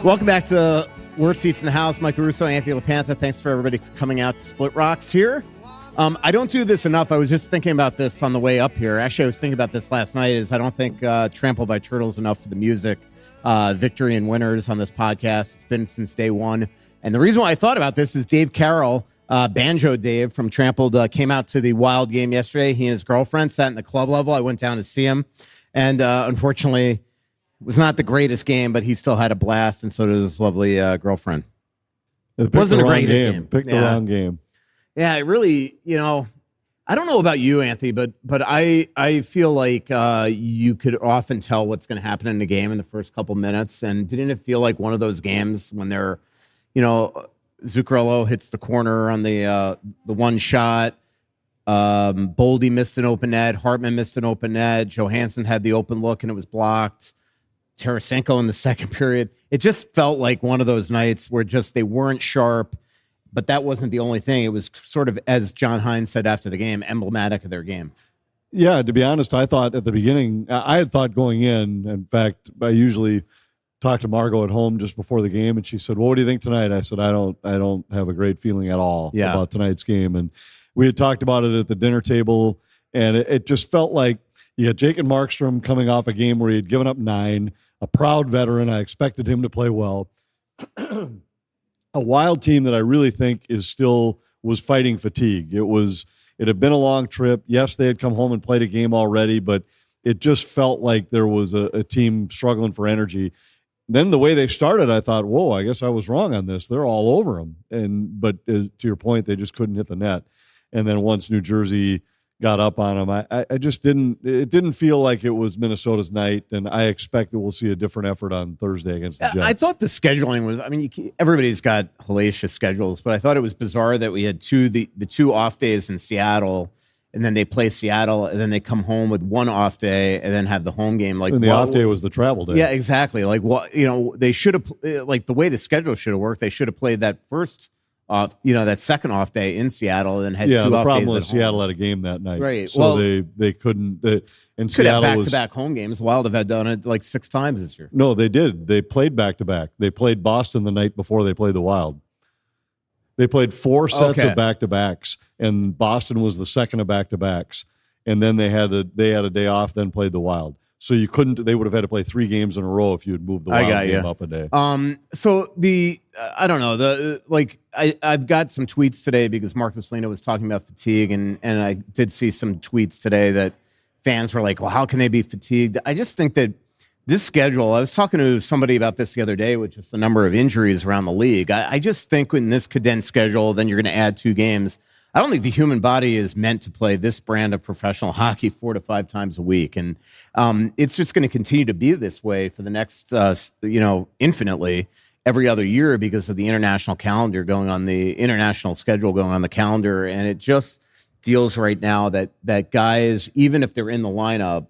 Welcome back to Worst Seats in the House. Mike Russo, Anthony LaPanta. Thanks for everybody coming out to Splitrocks here. I don't do this enough. I was just thinking about this on the way up here. Actually, I was thinking about this last night. I don't think Trampled by Turtles enough for the music. Victory and winners on this podcast. It's been since day one. And the reason why I thought about this is Dave Carroll, Banjo Dave from Trampled, came out to the Wild game yesterday. He and his girlfriend sat in the club level. I went down to see him. And unfortunately, it was not the greatest game, but he still had a blast, and so did his lovely girlfriend. It wasn't a great game. Picked the wrong game. Yeah, it really, I don't know about you, Anthony, but I feel like you could often tell what's going to happen in the game in the first couple minutes. And didn't it feel like one of those games when they're, Zuccarello hits the corner on the one shot. Boldy missed an open net. Hartman missed an open net. Johansson had the open look and it was blocked. Tarasenko in the second period. It just felt like one of those nights where they weren't sharp. But that wasn't the only thing. It was sort of, as John Hines said after the game, emblematic of their game. Yeah, to be honest, I thought at the beginning, I had thought going in fact, I usually talk to Margot at home just before the game, and she said, well, what do you think tonight? I said, I don't have a great feeling at all about tonight's game. And we had talked about it at the dinner table, and it just felt like you got Jake and Markstrom coming off a game where he had given up 9, a proud veteran. I expected him to play well. A Wild team that I really think was fighting fatigue. It had been a long trip. Yes, they had come home and played a game already, but it just felt like there was a team struggling for energy. Then the way they started, I thought, whoa, I guess I was wrong on this. They're all over them. But to your point, they just couldn't hit the net. And then once New Jersey got up on them, I just didn't feel like it was Minnesota's night, and I expect that we'll see a different effort on Thursday against the Jets. I thought the scheduling was, everybody's got hellacious schedules, but I thought it was bizarre that we had the 2 off days in Seattle, and then they play Seattle, and then they come home with 1 off day, and then have the home game. And the off day was the travel day. Yeah, exactly. Like, they should have, like, the way the schedule should have worked, they should have played that first that second off day in Seattle, and had 2 off days. The problem was Seattle had a game that night, right? So they couldn't. And Seattle have back-to-back home games. Wild have done it like 6 times this year. No, they did. They played back-to-back. They played Boston the night before they played the Wild. They played 4 sets of back-to-backs, and Boston was the second of back-to-backs. And then they had a day off, then played the Wild. So you couldn't. They would have had to play 3 games in a row if you had moved the Wild game up a day. So I don't know, I've got some tweets today because Marcus Foligno was talking about fatigue, and I did see some tweets today that fans were like, well, how can they be fatigued? I just think that this schedule, I was talking to somebody about this the other day, which is the number of injuries around the league. I just think in this condensed schedule, then you're going to add 2 games. I don't think the human body is meant to play this brand of professional hockey 4 to 5 times a week. And it's just going to continue to be this way for the next, infinitely every other year because of the international calendar going on, the international schedule going on the calendar. And it just feels right now that guys, even if they're in the lineup,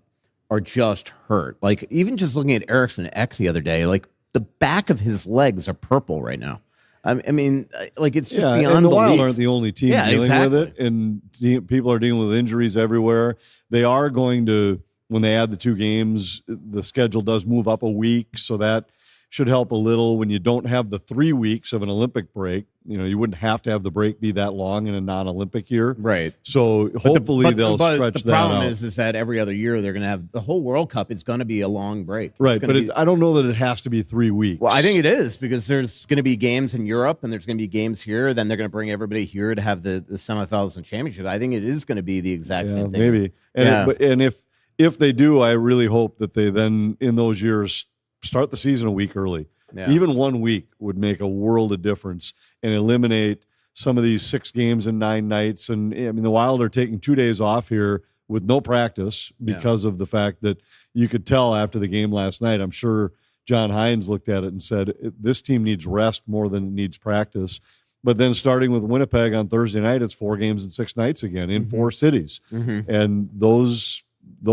are just hurt. Like, even just looking at Eriksson Ek the other day, like, the back of his legs are purple right now. It's just beyond and the belief. Wild aren't the only team dealing with it, and people are dealing with injuries everywhere. They are going to, when they add the 2 games, the schedule does move up a week, so that should help a little. When you don't have the 3 weeks of an Olympic break, you wouldn't have to have the break be that long in a non-Olympic year. Right. So hopefully they'll stretch that out. The problem is that every other year they're going to have the whole World Cup. It's going to be a long break. Right, but I don't know that it has to be 3 weeks. Well, I think it is because there's going to be games in Europe and there's going to be games here. Then they're going to bring everybody here to have the semifinals and championship. I think it is going to be the exact same thing. Maybe. And if they do, I really hope that they then, in those years, start the season a week early. Yeah. Even 1 week would make a world of difference and eliminate some of these 6 games in 9 nights. And the Wild are taking 2 days off here with no practice because of the fact that you could tell after the game last night. I'm sure John Hines looked at it and said, this team needs rest more than it needs practice. But then starting with Winnipeg on Thursday night, it's 4 games in 6 nights again in 4 cities. Mm-hmm. And those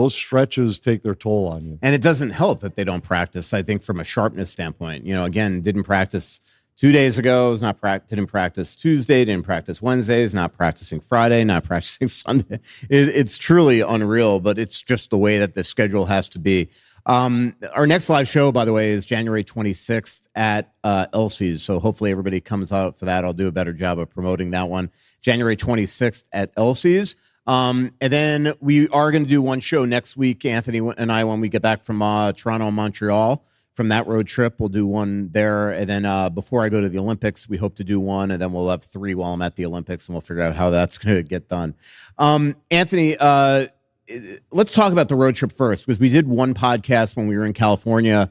stretches take their toll on you. And it doesn't help that they don't practice, I think, from a sharpness standpoint. Again, didn't practice 2 days ago, was not didn't practice Tuesday, didn't practice Wednesday, is not practicing Friday, not practicing Sunday. It's truly unreal, but it's just the way that the schedule has to be. Our next live show, by the way, is January 26th at Elsie's. So hopefully everybody comes out for that. I'll do a better job of promoting that one. January 26th at Elsie's. And then we are going to do one show next week, Anthony and I, when we get back from Toronto and Montreal. From that road trip, we'll do one there. And then before I go to the Olympics, we hope to do one. And then we'll have 3 while I'm at the Olympics, and we'll figure out how that's going to get done. Anthony, let's talk about the road trip first, because we did one podcast when we were in California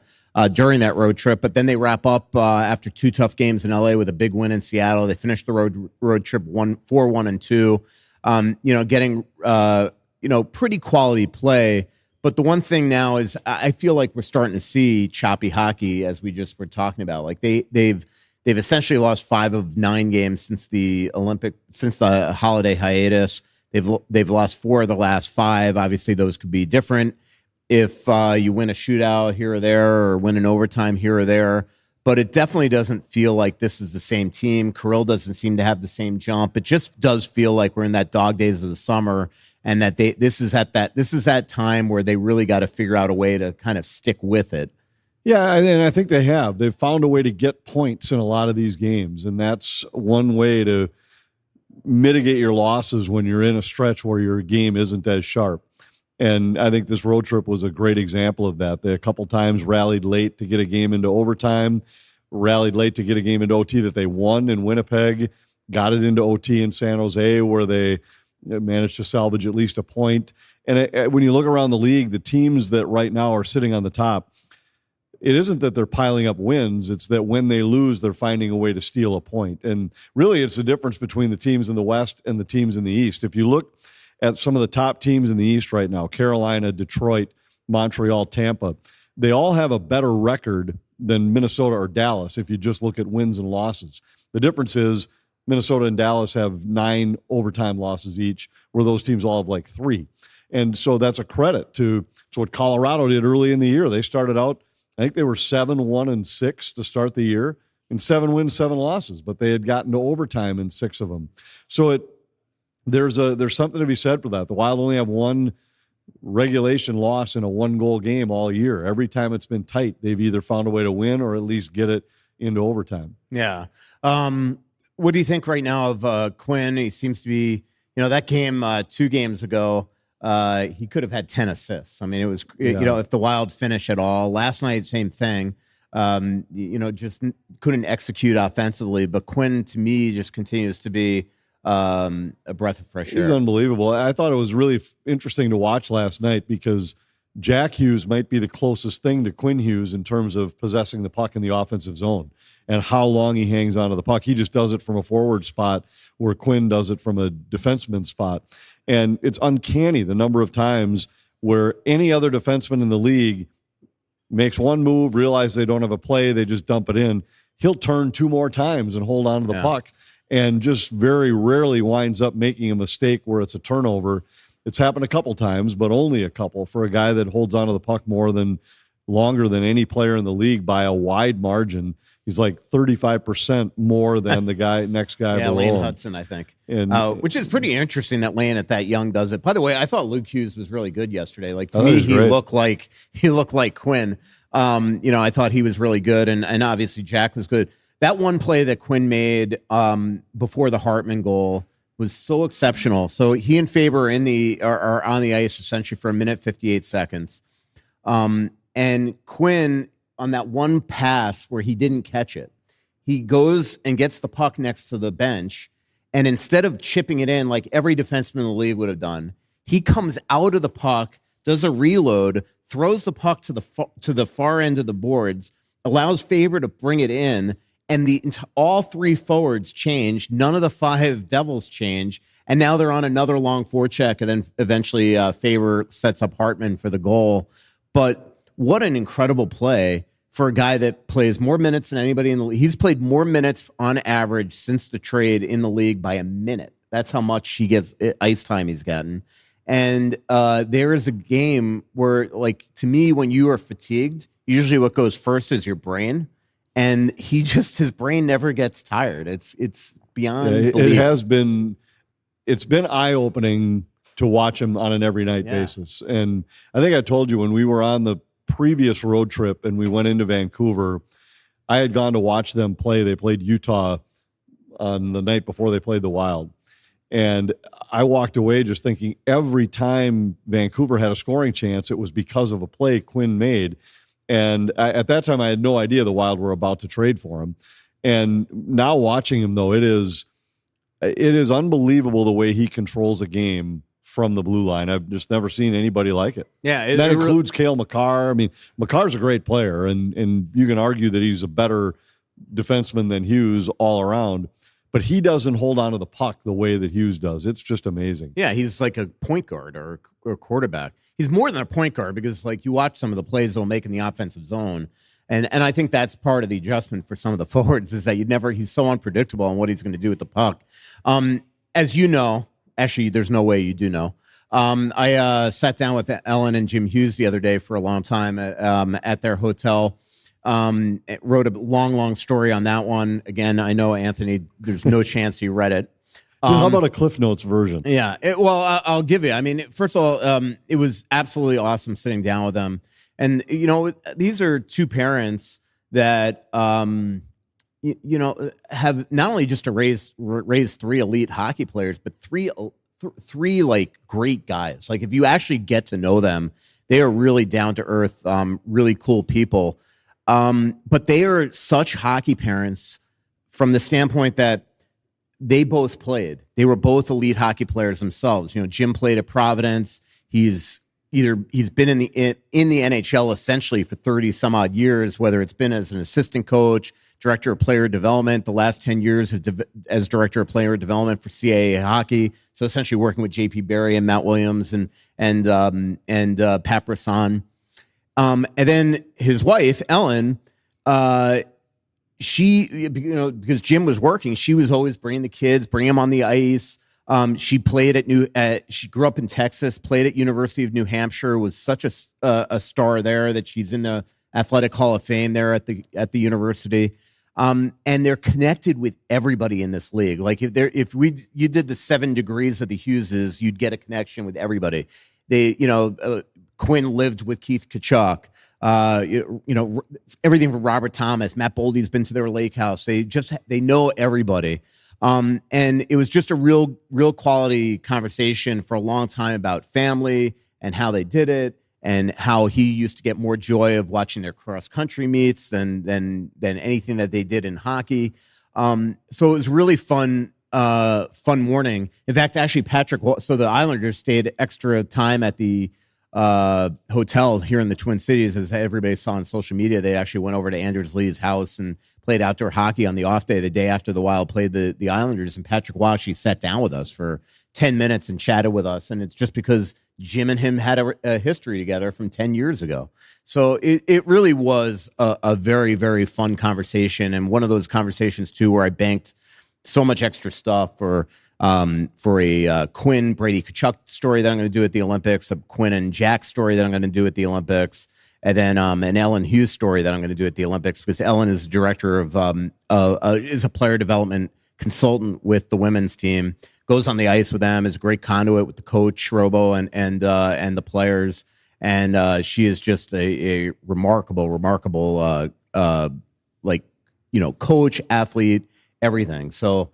during that road trip, but then they wrap up after 2 tough games in LA with a big win in Seattle. They finished the road trip 4-1-2, getting pretty quality play. But the one thing now is I feel like we're starting to see choppy hockey, as we just were talking about. Like they've essentially lost 5 of 9 games since the holiday hiatus. They've lost 4 of the last 5. Obviously, those could be different if you win a shootout here or there, or win an overtime here or there. But it definitely doesn't feel like this is the same team. Kirill doesn't seem to have the same jump. It just does feel like we're in that dog days of the summer, and that this is that time where they really got to figure out a way to kind of stick with it. Yeah, and I think they have. They've found a way to get points in a lot of these games, and that's one way to mitigate your losses when you're in a stretch where your game isn't as sharp. And I think this road trip was a great example of that. They a couple times rallied late to get a game into overtime, rallied late to get a game into OT that they won in Winnipeg, got it into OT in San Jose, where they managed to salvage at least a point. And when you look around the league, the teams that right now are sitting on the top, it isn't that they're piling up wins. It's that when they lose, they're finding a way to steal a point. And really, it's the difference between the teams in the West and the teams in the East. If you look at some of the top teams in the East right now, Carolina, Detroit, Montreal, Tampa, they all have a better record than Minnesota or Dallas if you just look at wins and losses. The difference is Minnesota and Dallas have 9 overtime losses each, where those teams all have like 3. And so that's a credit to what Colorado did early in the year. They started out, I think they were 7-1-6 to start the year, and 7 wins, 7 losses, but they had gotten to overtime in 6 of them. So there's something to be said for that. The Wild only have 1 regulation loss in a 1-goal game all year. Every time it's been tight, they've either found a way to win or at least get it into overtime. Yeah. What do you think right now of Quinn? He seems to be, that game 2 games ago, he could have had 10 assists. I mean, it was, if the Wild finish at all. Last night, same thing. Just couldn't execute offensively. But Quinn, to me, just continues to be a breath of fresh air. He's unbelievable. I thought it was really interesting to watch last night because Jack Hughes might be the closest thing to Quinn Hughes in terms of possessing the puck in the offensive zone and how long he hangs onto the puck. He just does it from a forward spot where Quinn does it from a defenseman spot. And it's uncanny the number of times where any other defenseman in the league makes one move, realize they don't have a play, they just dump it in. He'll turn 2 more times and hold on to the puck, and just very rarely winds up making a mistake where it's a turnover. It's happened a couple times, but only a couple for a guy that holds onto the puck longer than any player in the league by a wide margin. He's like 35% more than the next guy below Lane him. Hudson, I think. And which is pretty interesting that Lane at that young does it. By the way, I thought Luke Hughes was really good yesterday. Like to me, he looked like Quinn. I thought he was really good, and obviously Jack was good. That one play that Quinn made before the Hartman goal was so exceptional. So he and Faber are on the ice essentially for 1:58. And Quinn, on that one pass where he didn't catch it, he goes and gets the puck next to the bench, and instead of chipping it in like every defenseman in the league would have done, he comes out of the puck, does a reload, throws the puck to the far end of the boards, allows Faber to bring it in, and all 3 forwards change. None of the 5 Devils change, and now they're on another long forecheck, and then eventually Faber sets up Hartman for the goal. But what an incredible play for a guy that plays more minutes than anybody in the league. He's played more minutes on average since the trade in the league by a minute. That's how much he gets ice time he's gotten. And there is a game where, like, to me, when you are fatigued, usually what goes first is your brain. and his brain never gets tired. It's beyond belief. It has been. It's been eye-opening to watch him on an every night basis. And I think I told you when we were on the previous road trip and we went into Vancouver, I had gone to watch them play. They played Utah on the night before they played the Wild. And I walked away just thinking every time Vancouver had a scoring chance, it was because of a play Quinn made. And at that time, I had no idea the Wild were about to trade for him. And now watching him, though, it is unbelievable the way he controls a game from the blue line. I've just never seen anybody like it. Yeah. That includes Cale Makar. I mean, Makar's a great player, and you can argue that he's a better defenseman than Hughes all around, but he doesn't hold on to the puck the way that Hughes does. It's just amazing. Yeah, he's like a point guard or a quarterback. He's more than a point guard because, like, you watch some of the plays they'll make in the offensive zone, and I think that's part of the adjustment for some of the forwards is that he's so unpredictable on what he's going to do with the puck. As you know, actually, there's no way you do know. I sat down with Ellen and Jim Hughes the other day for a long time at their hotel. Wrote a long story on that one. Again, I know, Anthony, there's no chance he read it. Dude, how about a Cliff Notes version? Yeah. I'll give you. I mean, first of all, it was absolutely awesome sitting down with them. And, these are two parents that, have not only just to raise three elite hockey players, but three like great guys. Like, if you actually get to know them, they are really down to earth, really cool people. But they are such hockey parents from the standpoint that they both played. They were both elite hockey players themselves. Jim played at Providence. He's been in the NHL essentially for 30 some odd years, whether it's been as an assistant coach, director of player development, the last 10 years as director of player development for CAA hockey. So essentially working with JP Barry and Matt Williams and Pat Brisson. And then his wife, Ellen, she, because Jim was working, she was always bringing the kids, bringing them on the ice. She played she grew up in Texas, played at University of New Hampshire, was such a star there that she's in the Athletic Hall of Fame there at the university. And they're connected with everybody in this league. Like you did the 7 degrees of the Hugheses, you'd get a connection with everybody. Quinn lived with Keith Kachuk. Everything from Robert Thomas, Matt Boldy's been to their lake house. They know everybody. And it was just a real quality conversation for a long time about family and how they did it and how he used to get more joy of watching their cross country meets than anything that they did in hockey. So it was really fun morning. In fact, actually so the Islanders stayed extra time at the hotel here in the Twin Cities, as everybody saw on social media. They actually went over to Anders Lee's house and played outdoor hockey on the off day, the day after the Wild played the Islanders. And Patrick Waugh actually sat down with us for 10 minutes and chatted with us. And it's just because Jim and him had a history together from 10 years ago. So it really was a very, very fun conversation. And one of those conversations too, where I banked so much extra stuff for a Quinn Brady Kachuk story that I'm going to do at the Olympics, a Quinn and Jack story that I'm going to do at the Olympics, and then an Ellen Hughes story that I'm going to do at the Olympics, because Ellen is a director is a player development consultant with the women's team, goes on the ice with them, is a great conduit with the coach Robo and the players, and she is just a remarkable coach, athlete, everything. So.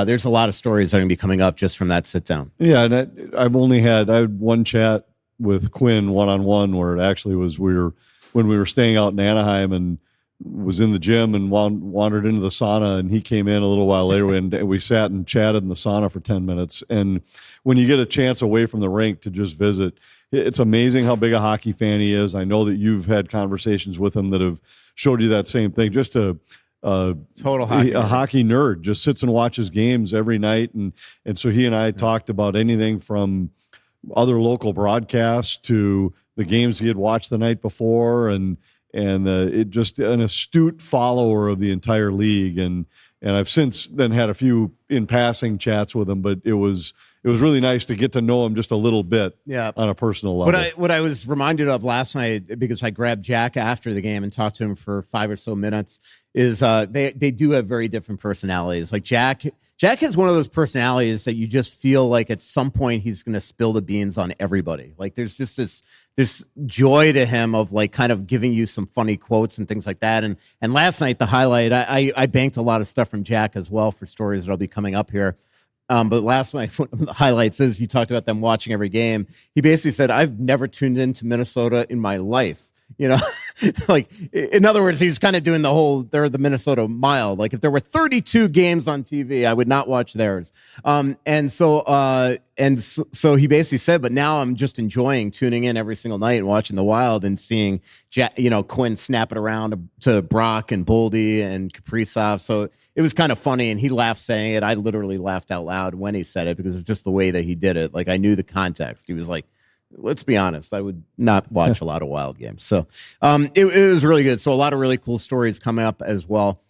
There's a lot of stories that are going to be coming up just from that sit down. Yeah, and I had one chat with Quinn one-on-one where it actually was when we were staying out in Anaheim and was in the gym and wandered into the sauna, and he came in a little while later and we sat and chatted in the sauna for 10 minutes. And when you get a chance away from the rink to just visit, it's amazing how big a hockey fan he is. I know that you've had conversations with him that have showed you that same thing. Just total hockey nerd, just sits and watches games every night, and so he and I talked about anything from other local broadcasts to the games he had watched the night before, and it just an astute follower of the entire league, and I've since then had a few in passing chats with him, but it was it was really nice to get to know him just a little bit Yeah. on a personal level. What I was reminded of last night, because I grabbed Jack after the game and talked to him for 5 or so minutes, is they do have very different personalities. Like Jack has one of those personalities that you just feel like at some point he's going to spill the beans on everybody. Like there's just this joy to him of like kind of giving you some funny quotes and things like that. And last night, the highlight, I banked a lot of stuff from Jack as well for stories that'll be coming up here. But last night, one of the highlights is you talked about them watching every game. He basically said, I've never tuned into Minnesota in my life. You know, like, in other words, he was kind of doing they're the Minnesota mile. Like, if there were 32 games on TV, I would not watch theirs. And so he basically said, but now I'm just enjoying tuning in every single night and watching the Wild and seeing, Quinn snap it around to Brock and Boldy and Kaprizov. So it was kind of funny, and he laughed saying it. I literally laughed out loud when he said it because of just the way that he did it. Like, I knew the context. He was like, let's be honest, I would not watch a lot of Wild games. So it was really good. So a lot of really cool stories coming up as well.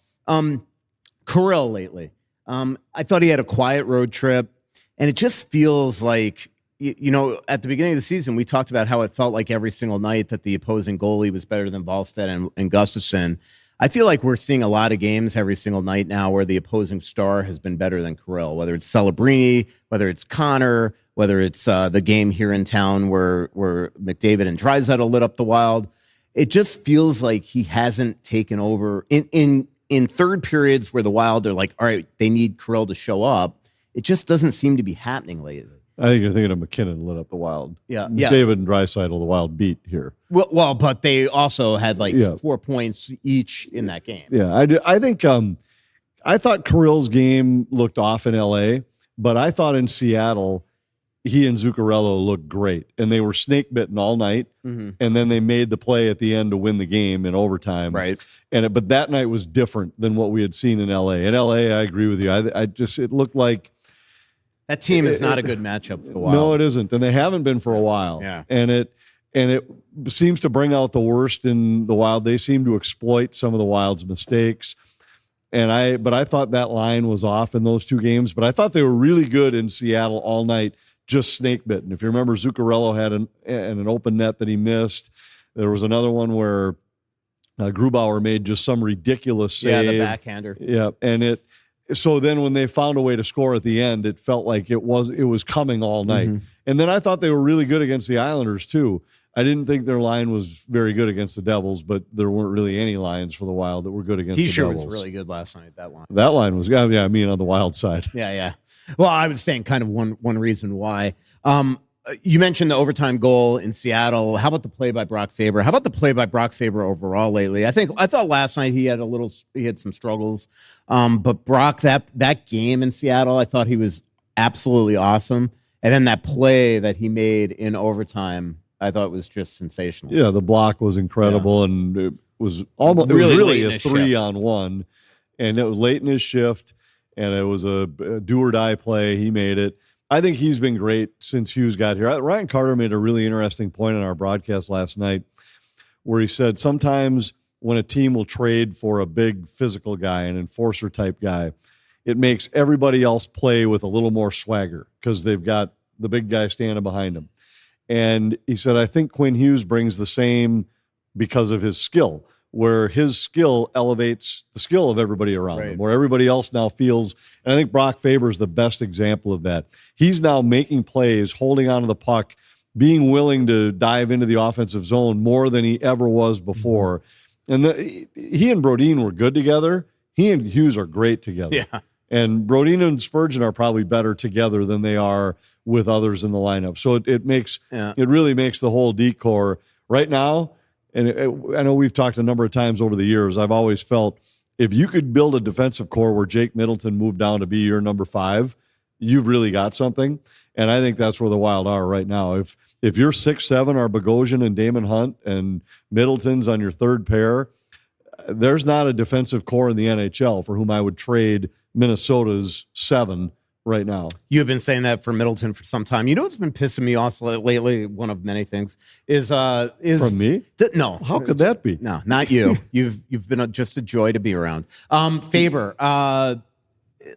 Kirill lately. I thought he had a quiet road trip, and it just feels like, at the beginning of the season, we talked about how it felt like every single night that the opposing goalie was better than Wallstedt and Gustafsson. I feel like we're seeing a lot of games every single night now where the opposing star has been better than Kirill, whether it's Celebrini, whether it's Connor, whether it's the game here in town where McDavid and Draisaitl lit up the Wild. It just feels like he hasn't taken over in third periods where the Wild are like, all right, they need Kirill to show up. It just doesn't seem to be happening lately. I think you're thinking of McKinnon lit up the Wild. Yeah. David and Draisaitl, the Wild beat here. Well, but they also had 4 points each in that game. Yeah, I think I thought Kirill's game looked off in L.A., but I thought in Seattle he and Zuccarello looked great, and they were snake bitten all night, and then they made the play at the end to win the game in overtime. Right. But that night was different than what we had seen in L.A. In L.A., I agree with you. It looked like that team is not a good matchup for the Wild. No, it isn't, and they haven't been for a while. Yeah. And it seems to bring out the worst in the Wild. They seem to exploit some of the Wild's mistakes. But I thought that line was off in those two games. But I thought they were really good in Seattle all night, just snake bitten. If you remember, Zuccarello had an open net that he missed. There was another one where Grubauer made just some ridiculous save. Yeah, the backhander. Yeah, and so then when they found a way to score at the end, it felt like it was coming all night. And then I thought they were really good against the Islanders too. I didn't think their line was very good against the Devils, but there weren't really any lines for the Wild that were good against the Devils. Was really good last night, that line. That line was, I mean, on the Wild side. Yeah. Well, I was saying kind of one reason why. You mentioned the overtime goal in Seattle. How about the play by Brock Faber? How about the play by Brock Faber overall lately? I thought last night he had some struggles. But Brock, that game in Seattle, I thought he was absolutely awesome. And then that play that he made in overtime, I thought was just sensational. Yeah, the block was incredible, and it was almost really a 3-on-1, and it was late in his shift, and it was a do or die play. He made it. I think he's been great since Hughes got here. Ryan Carter made a really interesting point on our broadcast last night where he said sometimes when a team will trade for a big physical guy, an enforcer type guy, it makes everybody else play with a little more swagger because they've got the big guy standing behind them. And he said, I think Quinn Hughes brings the same because of his skill, where his skill elevates the skill of everybody around him, where everybody else now feels, and I think Brock Faber is the best example of that. He's now making plays, holding onto the puck, being willing to dive into the offensive zone more than he ever was before. And he and Brodin were good together. He and Hughes are great together. Yeah. And Brodin and Spurgeon are probably better together than they are with others in the lineup. So it really makes the whole decor right now. And I know we've talked a number of times over the years. I've always felt if you could build a defensive core where Jake Middleton moved down to be your number 5, you've really got something. And I think that's where the Wild are right now. If your 6-7 are Bogosian and Damon Hunt and Middleton's on your third pair, there's not a defensive core in the NHL for whom I would trade Minnesota's 7 right now. You have been saying that for Middleton for some time. You know what's been pissing me off lately? One of many things is from me. No, how could that be? No, not you. You've been just a joy to be around. Faber.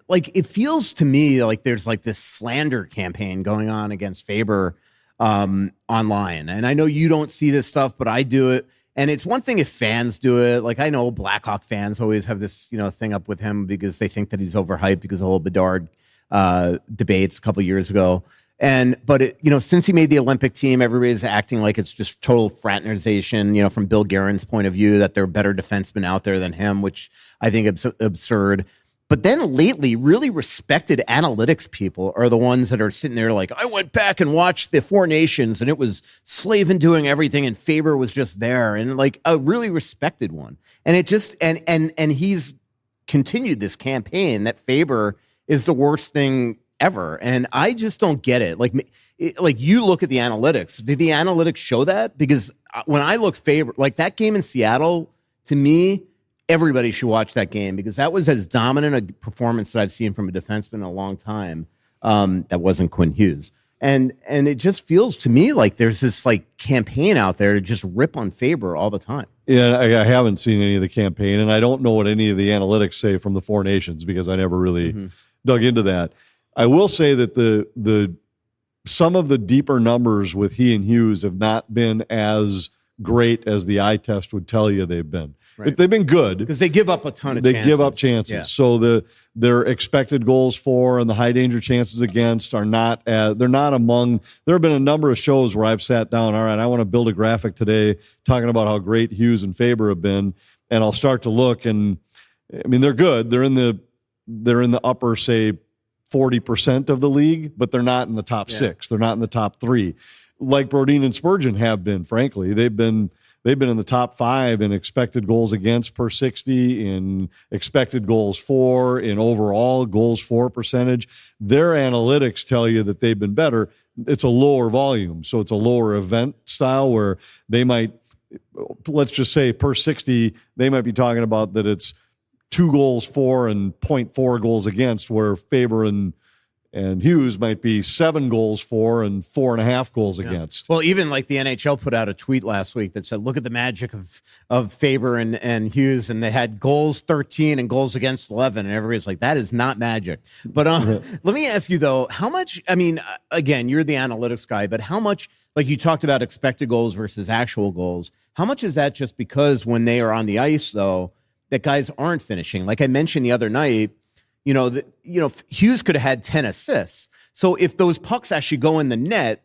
like it feels to me like there's like this slander campaign going on against Faber online. And I know you don't see this stuff, but I do it. And it's one thing if fans do it. Like I know Blackhawk fans always have this, thing up with him because they think that he's overhyped because of the whole Bedard debates a couple years ago. But since he made the Olympic team, everybody's acting like it's just total fraternization, from Bill Guerin's point of view, that there are better defensemen out there than him, which I think is absurd. But then lately, really respected analytics people are the ones that are sitting there like, I went back and watched the Four Nations and it was Slavin doing everything and Faber was just there, and like a really respected one. And it just and he's continued this campaign that Faber is the worst thing ever. And I just don't get it. Like you look at the analytics. Did the analytics show that? Because when I look Faber, like that game in Seattle, to me, everybody should watch that game because that was as dominant a performance that I've seen from a defenseman in a long time. That wasn't Quinn Hughes. And it just feels to me like there's this like campaign out there to just rip on Faber all the time. Yeah, I haven't seen any of the campaign, and I don't know what any of the analytics say from the Four Nations because I never really dug into that. I will say that the some of the deeper numbers with he and Hughes have not been as great as the eye test would tell you they've been. Right. They've been good because they give up a ton of chances. They give up chances. Yeah. So their expected goals for and the high danger chances against are not they're not among. There have been a number of shows where I've sat down. All right, I want to build a graphic today talking about how great Hughes and Faber have been, and I'll start to look, and I mean they're good. They're in the upper say 40% of the league, but they're not in the top six. They're not in the top three, like Brodin and Spurgeon have been. Frankly, they've been in the top 5 in expected goals against per 60, in expected goals for, in overall goals for percentage. Their analytics tell you that they've been better. It's a lower volume, so it's a lower event style where they might, let's just say per 60, they might be talking about that it's 2 goals for and 0.4 goals against, where Faber and Hughes might be 7 goals for and 4.5 goals against. Well, even like the NHL put out a tweet last week that said, look at the magic of Faber and Hughes, and they had goals 13 and goals against 11, and everybody's like, that is not magic. But let me ask you, though, how much, I mean, again, you're the analytics guy, but how much, like you talked about expected goals versus actual goals, how much is that just because when they are on the ice, though, that guys aren't finishing? Like I mentioned the other night, Hughes could have had 10 assists. So if those pucks actually go in the net,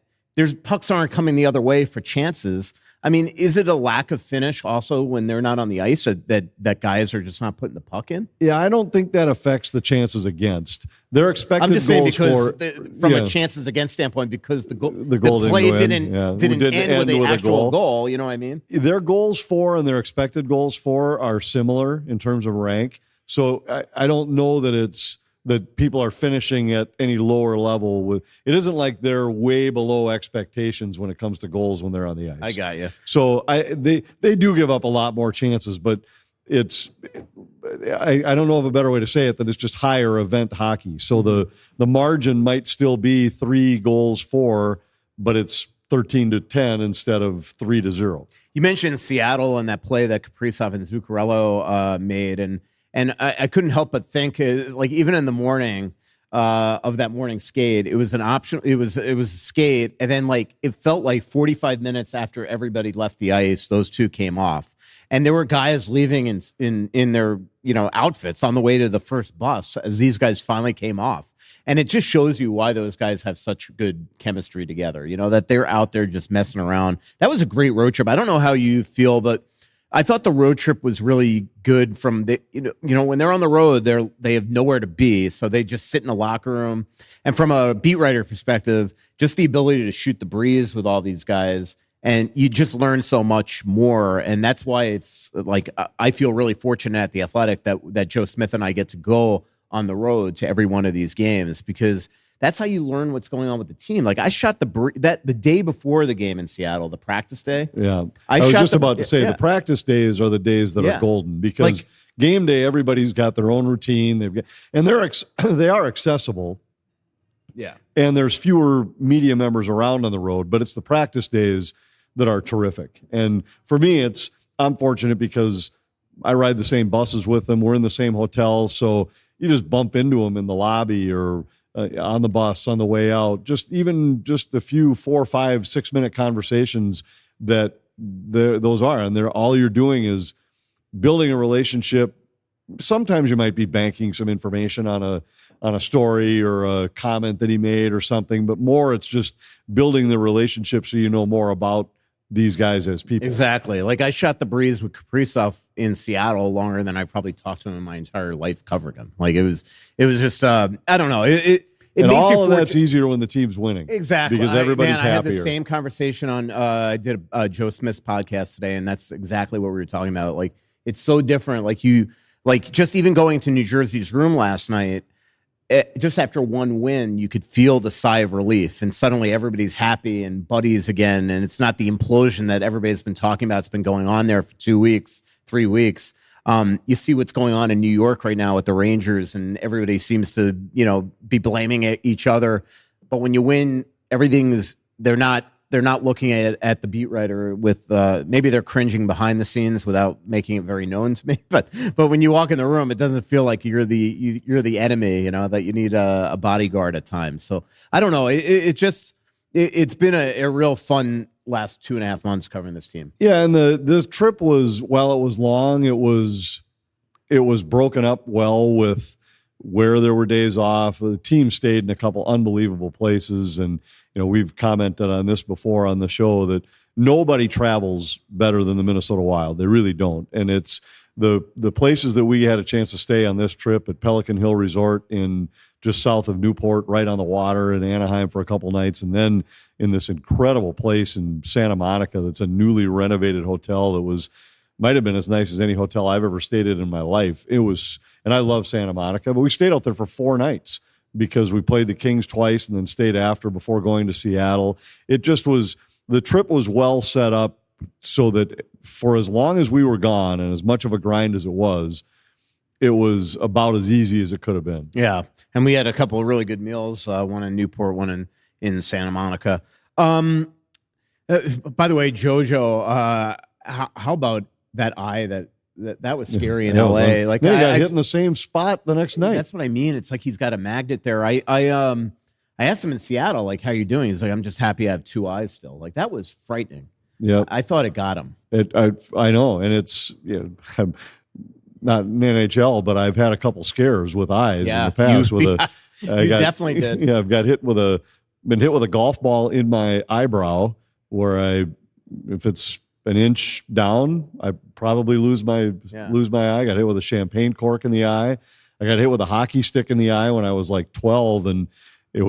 pucks aren't coming the other way for chances. I mean, is it a lack of finish also when they're not on the ice that guys are just not putting the puck in? Yeah, I don't think that affects the chances against. They're expected I'm just saying goals because from a chances against standpoint, because the goal play didn't end with an actual goal. You know what I mean? Their goals for and their expected goals for are similar in terms of rank. So I don't know that people are finishing at any lower level. It isn't like they're way below expectations when it comes to goals when they're on the ice. I got you. So they do give up a lot more chances, but I don't know of a better way to say it than it's just higher event hockey. So the margin might still be 3 goals for, but it's 13-10 instead of 3-0. You mentioned Seattle and that play that Kaprizov and Zuccarello made, and I couldn't help but think, like even in the morning of that morning skate, it was an option. It was a skate, and then like it felt like 45 minutes after everybody left the ice, those two came off, and there were guys leaving in their outfits on the way to the first bus as these guys finally came off, and it just shows you why those guys have such good chemistry together. That they're out there just messing around. That was a great road trip. I don't know how you feel, but I thought the road trip was really good. From the when they're on the road, they have nowhere to be, so they just sit in the locker room. And from a beat writer perspective, just the ability to shoot the breeze with all these guys, and you just learn so much more. And that's why it's like I feel really fortunate at The Athletic that Joe Smith and I get to go on the road to every one of these games, because that's how you learn what's going on with the team. Like I shot the day before the game in Seattle, the practice day. Yeah, I was just about to say the practice days are the days that are golden, because game day everybody's got their own routine. And they are accessible. Yeah, and there's fewer media members around on the road, but it's the practice days that are terrific. And for me, I'm fortunate because I ride the same buses with them. We're in the same hotel, so you just bump into them in the lobby or on the bus on the way out. Just a few 4, 5, 6 minute conversations that those are, and all you're doing is building a relationship. Sometimes you might be banking some information on a story or a comment that he made or something, but more it's just building the relationship so you know more about these guys as people. Exactly. Like I shot the breeze with Kaprizov in Seattle longer than I probably talked to him in my entire life covering him. Like it was just I don't know. It and makes all of that's easier when the team's winning. Exactly. Because everybody's happier. I had the same conversation on I did a Joe Smith's podcast today, and that's exactly what we were talking about. Like it's so different. Like just even going to New Jersey's room last night, just after one win, you could feel the sigh of relief, and suddenly everybody's happy and buddies again. And it's not the implosion that everybody's been talking about. It's been going on there for 2 weeks, 3 weeks. You see what's going on in New York right now with the Rangers, and everybody seems to, be blaming each other. But when you win, they're not looking at the beat writer with maybe they're cringing behind the scenes without making it very known to me. But when you walk in the room, it doesn't feel like you're the enemy, that you need a bodyguard at times. So I don't know. It's been a real fun last 2.5 months covering this team. Yeah, and the trip was, while it was long, it was broken up well with where there were days off. The team stayed in a couple unbelievable places, and we've commented on this before on the show that nobody travels better than the Minnesota Wild. They really don't. And it's the places that we had a chance to stay on this trip at Pelican Hill Resort in just south of Newport, right on the water, in Anaheim for a couple nights, and then in this incredible place in Santa Monica that's a newly renovated hotel that might have been as nice as any hotel I've ever stayed in my life. It was, and I love Santa Monica, but we stayed out there for 4 nights because we played the Kings twice and then stayed after before going to Seattle. It just was, the trip was well set up so that for as long as we were gone and as much of a grind as it was about as easy as it could have been. Yeah. And we had a couple of really good meals, one in Newport, one in Santa Monica. By the way, JoJo, how about that eye that was scary in LA? Like I got hit in the same spot the next night. That's what I mean. It's like he's got a magnet there. I asked him in Seattle, like, how you doing? He's like, I'm just happy I have 2 eyes still. Like that was frightening. Yeah, I thought it got him. I know, and it's I'm not in NHL, but I've had a couple scares with eyes in the past. You definitely did. Yeah, I've got been hit with a golf ball in my eyebrow, where if it's an inch down, I probably lose my eye. I got hit with a champagne cork in the eye. I got hit with a hockey stick in the eye when I was like 12, and we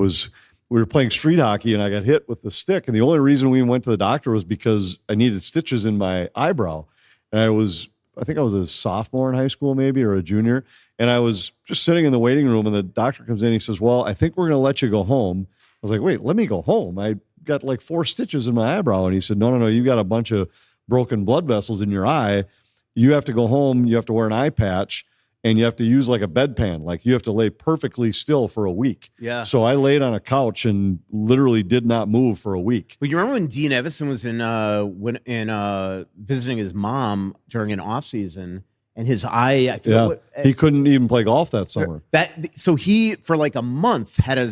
were playing street hockey, and I got hit with the stick. And the only reason we went to the doctor was because I needed stitches in my eyebrow. And I think I was a sophomore in high school, maybe, or a junior. And I was just sitting in the waiting room, and the doctor comes in. He says, well, I think we're going to let you go home. I was like, wait, let me go home. I got like 4 stitches in my eyebrow. And he said, no, you got a bunch of broken blood vessels in your eye. You have to go home. You have to wear an eye patch, and you have to use like a bedpan. Like you have to lay perfectly still for a week. Yeah. So I laid on a couch and literally did not move for a week. Well, you remember when Dean Evison was visiting his mom during an off season, and his eye, I forget he couldn't even play golf that summer. So he, for like a month, had a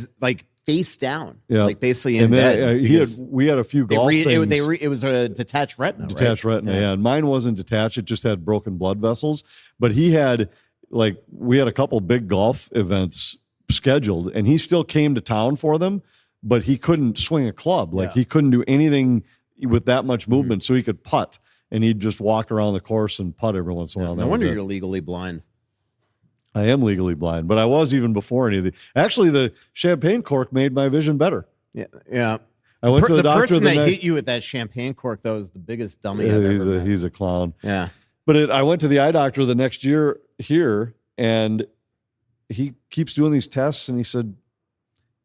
face down, like basically in bed. We had a few golf things. It was a detached retina. Retina, yeah. And mine wasn't detached; it just had broken blood vessels. But he had, we had a couple big golf events scheduled, and he still came to town for them. But he couldn't swing a club. He couldn't do anything with that much movement. So he could putt, and he'd just walk around the course and putt every once in a while. No wonder you're legally blind. I am legally blind, but I was even before any of the. Actually, the champagne cork made my vision better. Yeah. I went to the doctor. Person that hit you with that champagne cork, though, is the biggest dummy I've ever met. He's a clown. Yeah. But I went to the eye doctor the next year here, and he keeps doing these tests, and he said,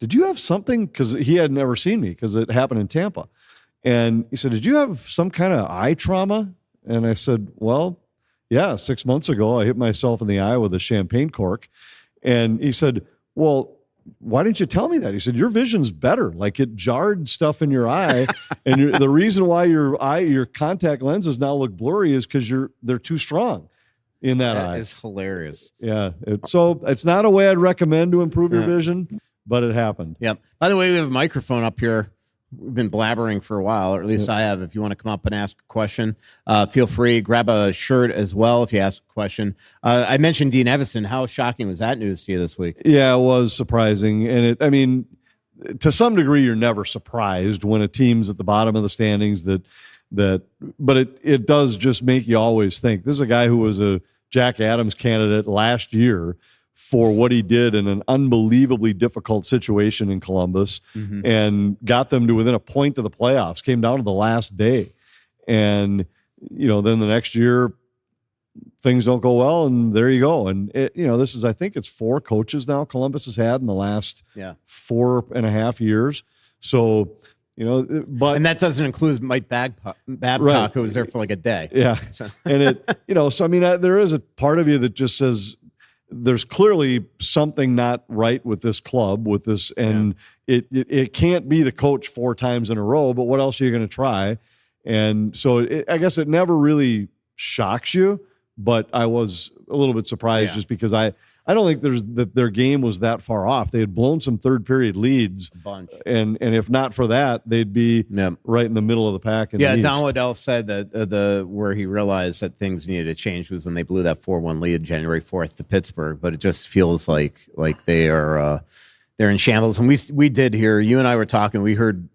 "Did you have something?" Because he had never seen me because it happened in Tampa, and he said, "Did you have some kind of eye trauma?" And I said, "Well, yeah, 6 months ago, I hit myself in the eye with a champagne cork." And he said, "Well, why didn't you tell me that?" He said, "Your vision's better. Like it jarred stuff in your eye. And the reason why your contact lenses now look blurry is because they're too strong." in that That eye. is hilarious. Yeah. So it's not a way I'd recommend to improve your vision, but it happened. Yep. By the way, we have a microphone up here. We've been blabbering for a while, or at least I have. If you want to come up and ask a question, feel free. Grab a shirt as well if you ask a question. I mentioned Dean Evison. How shocking was that news to you this week? Yeah, it was surprising. And to some degree, you're never surprised when a team's at the bottom of the standings but it does just make you always think. This is a guy who was a Jack Adams candidate last year for what he did in an unbelievably difficult situation in Columbus and got them to within a point of the playoffs, came down to the last day. And, then the next year things don't go well and there you go. And this is, I think it's 4 coaches now Columbus has had in the last 4.5 years. So, and that doesn't include Mike Babcock, right, who was there for like a day. Yeah. So. And there is a part of you that just says, there's clearly something not right with this club, with this, and it can't be the coach 4 times in a row, but what else are you going to try? And so I guess it never really shocks you, but I was a little bit surprised just because I don't think their game was that far off. They had blown some third period leads, a bunch, and if not for that, they'd be right in the middle of the pack. Don Waddell said that where he realized that things needed to change was when they blew that 4-1 lead January 4th to Pittsburgh. But it just feels like they are they're in shambles. And we did hear, you and I were talking. We heard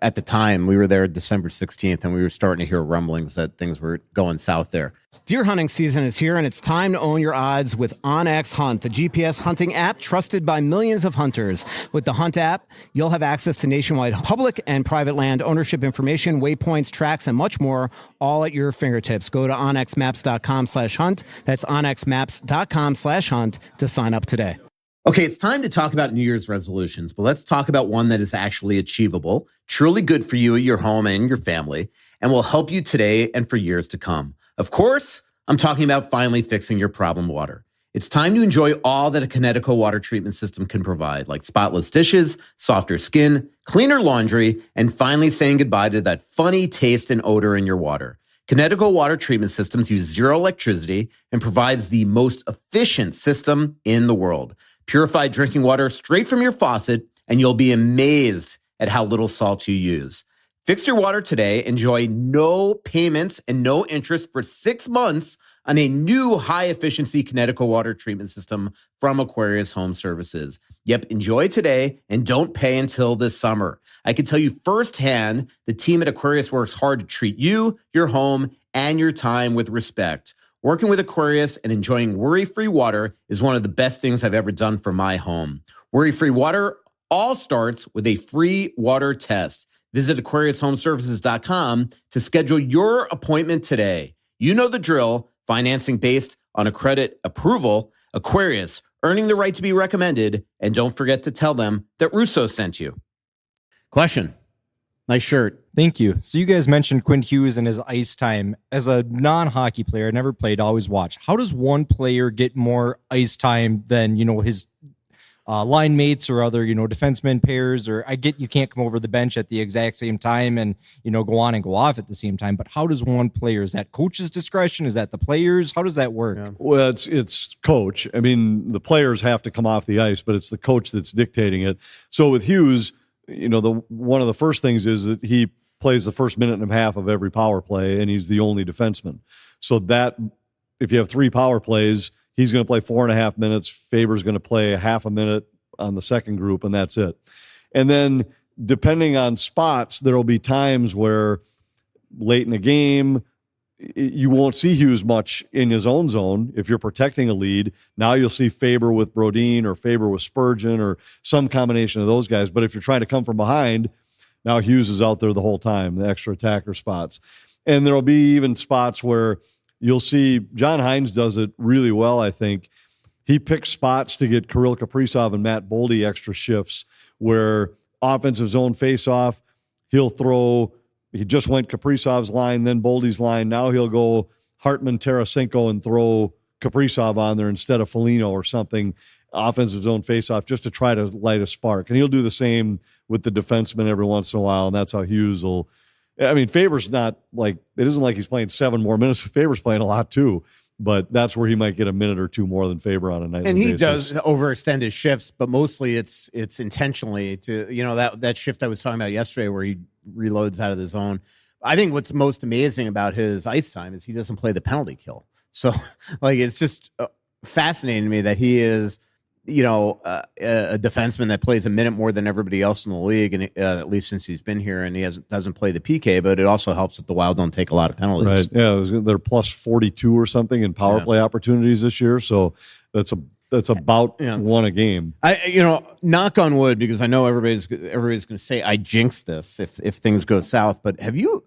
at the time we were there December 16th, and we were starting to hear rumblings that things were going south there. Deer hunting season is here, and it's time to own your odds with OnX Hunt, the GPS hunting app trusted by millions of hunters. With the Hunt app, you'll have access to nationwide public and private land ownership information, waypoints, tracks, and much more, all at your fingertips. Go to onxmaps.com/hunt. That's onxmaps.com/hunt to sign up today. Okay, it's time to talk about New Year's resolutions, but let's talk about one that is actually achievable, truly good for you, your home, and your family, and will help you today and for years to come. Of course, I'm talking about finally fixing your problem water. It's time to enjoy all that a Connecticut water treatment system can provide, like spotless dishes, softer skin, cleaner laundry, and finally saying goodbye to that funny taste and odor in your water. Connecticut water treatment systems use zero electricity and provides the most efficient system in the world. Purified drinking water straight from your faucet, and you'll be amazed at how little salt you use. Fix your water today. Enjoy no payments and no interest for 6 months on a new high-efficiency Connecticut water treatment system from Aquarius Home Services. Yep, enjoy today and don't pay until this summer. I can tell you firsthand, the team at Aquarius works hard to treat you, your home, and your time with respect. Working with Aquarius and enjoying worry-free water is one of the best things I've ever done for my home. Worry-free water all starts with a free water test. Visit AquariusHomeservices.com to schedule your appointment today. You know the drill, financing based on a credit approval. Aquarius, earning the right to be recommended. And don't forget to tell them that Russo sent you. Question. Nice shirt. Thank you. So you guys mentioned Quinn Hughes and his ice time. As a non-hockey player, never played, always watch. How does one player get more ice time than, his line mates or other, defenseman pairs? Or I get you can't come over the bench at the exact same time and, go on and go off at the same time. But how does one player? Is that coach's discretion? Is that the players? How does that work? Yeah. Well, it's coach. I mean, the players have to come off the ice, but it's the coach that's dictating it. So with Hughes, one of the first things is that he plays the first minute and a half of every power play, and he's the only defenseman. So that if you have 3 power plays, he's going to play 4.5 minutes. Faber's going to play a half a minute on the second group, and that's it. And then depending on spots, there will be times where late in the game, you won't see Hughes much in his own zone. If you're protecting a lead, now you'll see Faber with Brodin or Faber with Spurgeon or some combination of those guys. But if you're trying to come from behind, now Hughes is out there the whole time, the extra attacker spots. And there'll be even spots where you'll see John Hines does it really well, I think. He picks spots to get Kirill Kaprizov and Matt Boldy extra shifts where offensive zone face-off, he just went Kaprizov's line, then Boldy's line. Now he'll go Hartman, Tarasenko, and throw Kaprizov on there instead of Foligno or something, offensive zone faceoff, just to try to light a spark. And he'll do the same with the defenseman every once in a while, and that's how Hughes will. I mean, Faber's not like, it isn't like he's playing 7 more minutes. Faber's playing a lot too, but that's where he might get a minute or two more than Faber on a nightly And he basis. does overextend his shifts, but mostly it's intentionally to, that shift I was talking about yesterday where he reloads out of the zone. I think what's most amazing about his ice time is he doesn't play the penalty kill. So like, it's just fascinating to me that he is, a defenseman that plays a minute more than everybody else in the league, and at least since he's been here, and he doesn't play the PK, but it also helps that the Wild don't take a lot of penalties. Right. Yeah. They're plus 42 or something in power play opportunities this year. So that's about one a game. Knock on wood, because I know everybody's going to say I jinxed this if things go south, but have you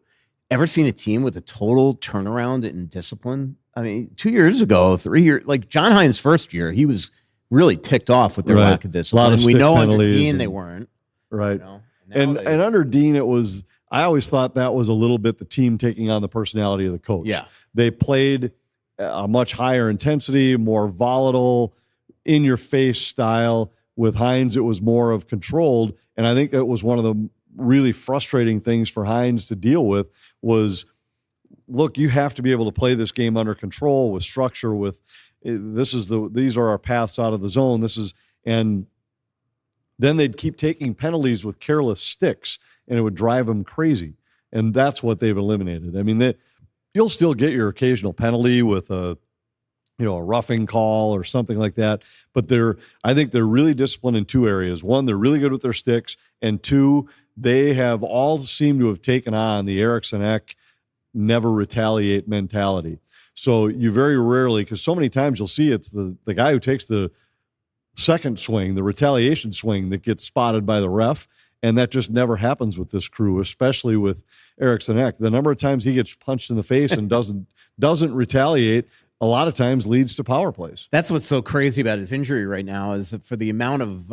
ever seen a team with a total turnaround in discipline? I mean, 2 years ago, 3 years, like John Hines' first year, he was really ticked off with their lack of discipline. And we know under Dean they weren't. Right. And under Dean, I always thought that was a little bit the team taking on the personality of the coach. Yeah. They played a much higher intensity, more volatile, in-your-face style. With Hines, it was more of controlled. And I think it was one of the really frustrating things for Hines to deal with was, look, you have to be able to play this game under control with structure, these are our paths out of the zone. And then they'd keep taking penalties with careless sticks, and it would drive them crazy. And that's what they've eliminated. I mean, you'll still get your occasional penalty with a roughing call or something like that. But I think they're really disciplined in two areas. One, they're really good with their sticks. And two, they have all seemed to have taken on the Eriksson Ek never retaliate mentality. So you very rarely, because so many times you'll see it's the guy who takes the second swing, the retaliation swing, that gets spotted by the ref. And that just never happens with this crew, especially with Eriksson Ek. The number of times he gets punched in the face and doesn't retaliate, a lot of times leads to power plays. That's what's so crazy about his injury right now is that for the amount of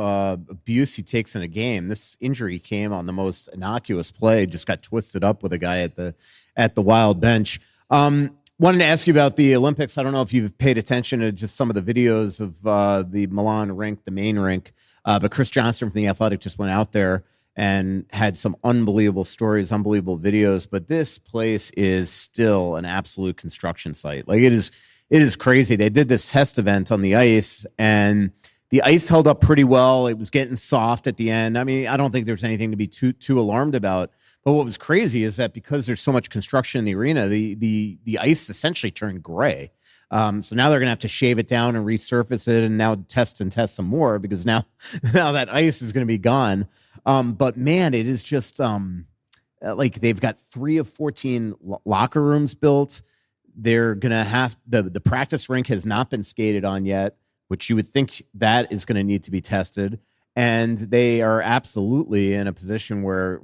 abuse he takes in a game, this injury came on the most innocuous play, just got twisted up with a guy at the Wild bench. Wanted to ask you about the Olympics. I don't know if you've paid attention to just some of the videos of the Milan rink, the main rink, but Chris Johnston from The Athletic just went out there and had some unbelievable stories, unbelievable videos. But this place is still an absolute construction site. Like it is crazy. They did this test event on the ice, and the ice held up pretty well. It was getting soft at the end. I mean, I don't think there's anything to be too alarmed about. But what was crazy is that because there's so much construction in the arena, the ice essentially turned gray. So now they're going to have to shave it down and resurface it, and now test some more because now that ice is going to be gone. But man, it is just like they've got 3 of 14 locker rooms built. They're going to have the practice rink has not been skated on yet, which you would think that is going to need to be tested. And they are absolutely in a position where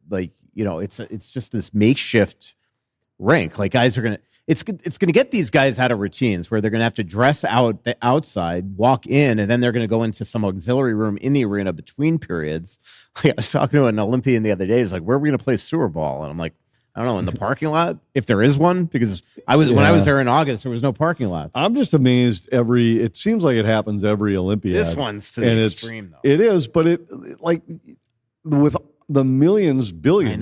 like, it's just this makeshift rink. Like guys are it's going to get these guys out of routines where they're going to have to dress out the outside, walk in, and then they're going to go into some auxiliary room in the arena between periods. Like I was talking to an Olympian the other day. He's like, where are we going to play sewer ball? And I'm like, I don't know, in the parking lot, if there is one, because when I was there in August, there was no parking lots. I'm just amazed it seems like it happens every Olympiad. This one's to the extreme, though. It is, but like with the billions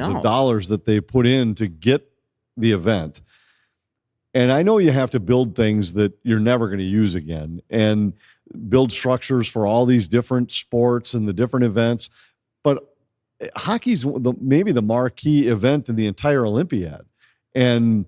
of dollars that they put in to get the event. And I know you have to build things that you're never going to use again and build structures for all these different sports and the different events. But hockey's maybe the marquee event in the entire Olympiad. And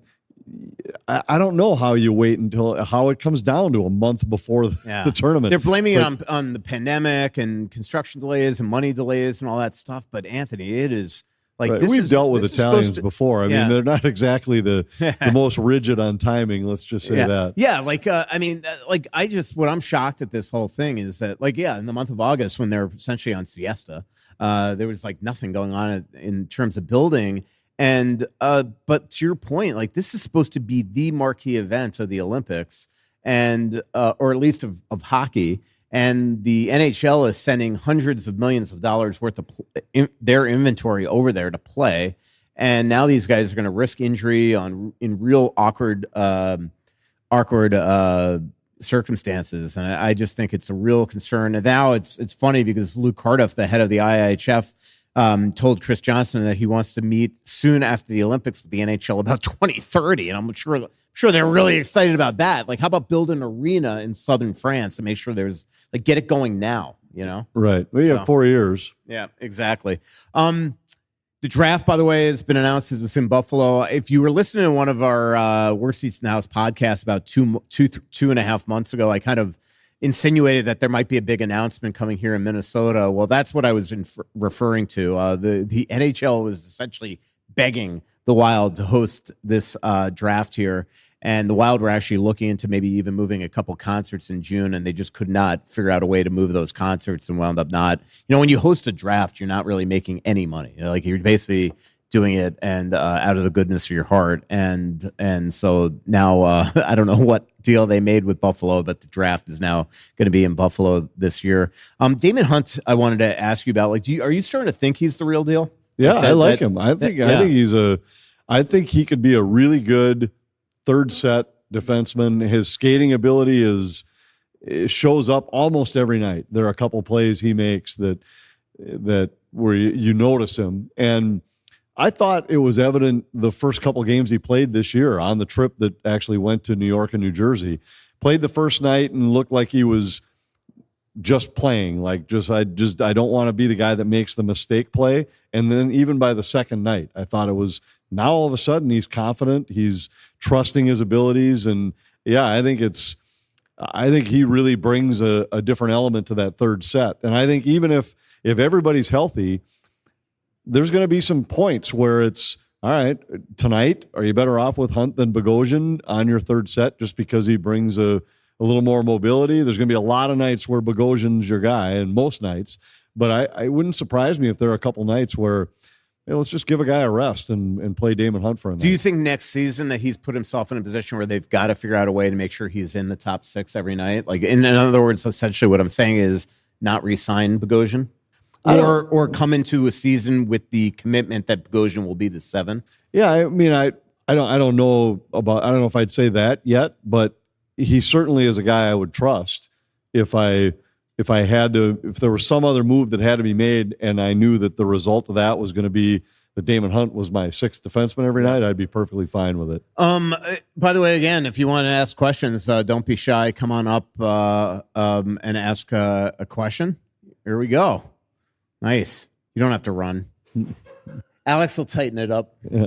I don't know how you wait until how it comes down to a month before the tournament. They're blaming it on the pandemic and construction delays and money delays and all that stuff. But Anthony, it is like we've dealt with Italians before. I mean, they're not exactly the most rigid on timing. Let's just say that. Yeah, what I'm shocked at this whole thing is that, in the month of August when they're essentially on siesta, there was like nothing going on in terms of building. And but to your point, like this is supposed to be the marquee event of the Olympics, and or at least of hockey. And the NHL is sending hundreds of millions of dollars worth of their inventory over there to play. And now these guys are going to risk injury in real awkward circumstances. And I just think it's a real concern. And now it's funny because Luke Cardiff, the head of the IIHF, told Chris Johnson that he wants to meet soon after the Olympics with the NHL about 2030, and I'm sure they're really excited about that. Like, how about build an arena in southern France and make sure there's like get it going now? You know, right? We have 4 years. Yeah, exactly. The draft, by the way, has been announced. It was in Buffalo. If you were listening to one of our Worst Seats in the House podcasts about 2.5 months ago, I kind of insinuated that there might be a big announcement coming here in Minnesota. Well, that's what I was referring to. The NHL was essentially begging the Wild to host this draft here. And the Wild were actually looking into maybe even moving a couple concerts in June, and they just could not figure out a way to move those concerts and wound up not. You know, when you host a draft, you're not really making any money. You know, like, you're basically doing it and out of the goodness of your heart. And so now I don't know what deal they made with Buffalo, but the draft is now going to be in Buffalo this year. Damon Hunt, I wanted to ask you about. Like, are you starting to think he's the real deal? Yeah, I like him. I think I think he could be a really good third set defenseman. His skating ability shows up almost every night. There are a couple plays he makes that where you notice him. And I thought it was evident the first couple games he played this year on the trip that actually went to New York and New Jersey. Played the first night and looked like he was just playing. I don't want to be the guy that makes the mistake play. And then even by the second night, I thought it was, now all of a sudden he's confident, he's trusting his abilities, and yeah, I think he really brings a different element to that third set. And I think even if everybody's healthy, there's going to be some points where it's, all right, tonight, are you better off with Hunt than Bogosian on your third set just because he brings a little more mobility? There's going to be a lot of nights where Bogosian's your guy, and most nights, but I wouldn't surprise me if there are a couple nights where, let's just give a guy a rest and play Damon Hunt for a night. Do you think next season that he's put himself in a position where they've got to figure out a way to make sure he's in the top 6 every night? Like, in other words, essentially what I'm saying is not re-sign Bogosian? Or come into a season with the commitment that Bogosian will be the 7? Yeah, I mean, I don't know if I'd say that yet, but he certainly is a guy I would trust if there was some other move that had to be made and I knew that the result of that was going to be that Damon Hunt was my 6th defenseman every night, I'd be perfectly fine with it. By the way, again, if you want to ask questions, don't be shy. Come on up and ask a question. Here we go. Nice. You don't have to run. Alex will tighten it up. Yeah.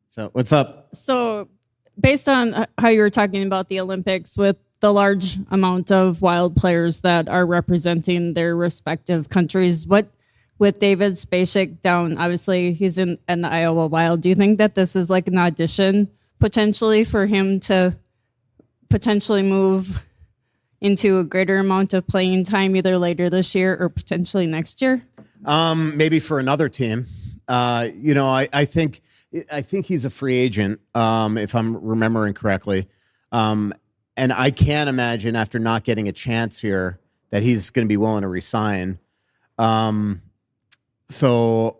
So what's up? So based on how you were talking about the Olympics with the large amount of Wild players that are representing their respective countries, with David Spacek down, obviously he's in the Iowa Wild, do you think that this is like an audition potentially for him to potentially move into a greater amount of playing time either later this year or potentially next year? Maybe for another team. I think he's a free agent, if I'm remembering correctly. And I can't imagine after not getting a chance here that he's going to be willing to resign. So